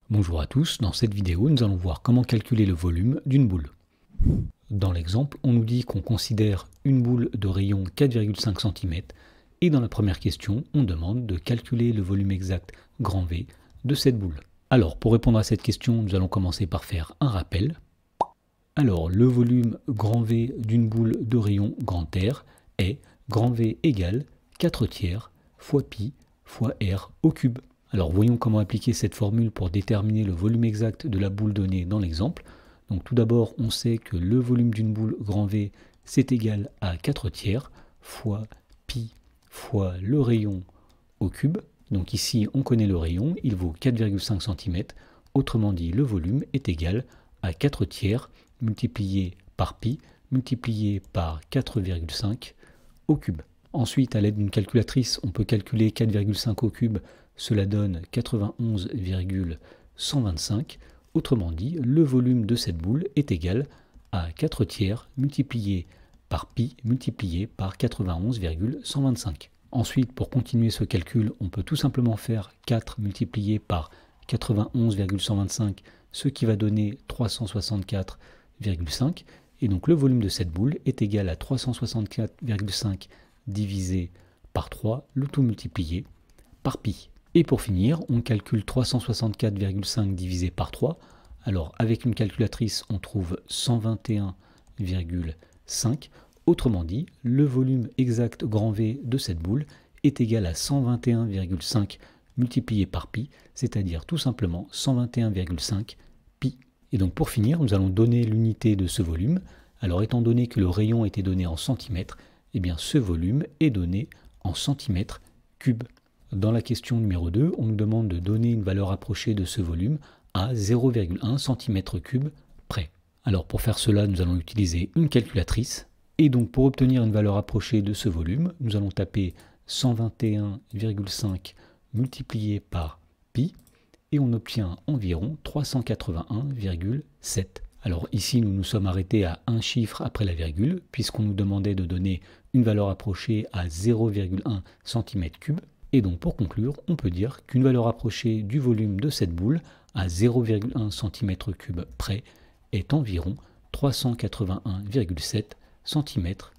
Bonjour à tous, dans cette vidéo nous allons voir comment calculer le volume d'une boule. Dans l'exemple, on nous dit qu'on considère une boule de rayon 4,5 cm et dans la première question, on demande de calculer le volume exact grand V de cette boule. Alors pour répondre à cette question, nous allons commencer par faire un rappel. Alors le volume grand V d'une boule de rayon grand R est grand V égale 4 tiers fois pi fois R au cube. Alors voyons comment appliquer cette formule pour déterminer le volume exact de la boule donnée dans l'exemple. Donc tout d'abord, on sait que le volume d'une boule grand V, c'est égal à 4 tiers fois pi fois le rayon au cube. Donc ici, on connaît le rayon, il vaut 4,5 cm. Autrement dit, le volume est égal à 4 tiers multiplié par pi multiplié par 4,5 au cube. Ensuite, à l'aide d'une calculatrice, on peut calculer 4,5 au cube. Cela donne 91,125. Autrement dit, le volume de cette boule est égal à 4 tiers multiplié par pi multiplié par 91,125. Ensuite, pour continuer ce calcul, on peut tout simplement faire 4 multiplié par 91,125, ce qui va donner 364,5. Et donc le volume de cette boule est égal à 364,5 divisé par 3, le tout multiplié par pi. Et pour finir, on calcule 364,5 divisé par 3. Alors avec une calculatrice, on trouve 121,5. Autrement dit, le volume exact grand V de cette boule est égal à 121,5 multiplié par pi, c'est-à-dire tout simplement 121,5 pi. Et donc pour finir, nous allons donner l'unité de ce volume. Alors étant donné que le rayon était donné en centimètres, eh bien ce volume est donné en centimètres cubes. Dans la question numéro 2, on nous demande de donner une valeur approchée de ce volume à 0,1 cm3 près. Alors pour faire cela, nous allons utiliser une calculatrice. Et donc pour obtenir une valeur approchée de ce volume, nous allons taper 121,5 multiplié par pi et on obtient environ 381,7. Alors ici, nous nous sommes arrêtés à un chiffre après la virgule, puisqu'on nous demandait de donner une valeur approchée à 0,1 cm3. Et donc pour conclure, on peut dire qu'une valeur approchée du volume de cette boule à 0,1 cm3 près est environ 381,7 cm3.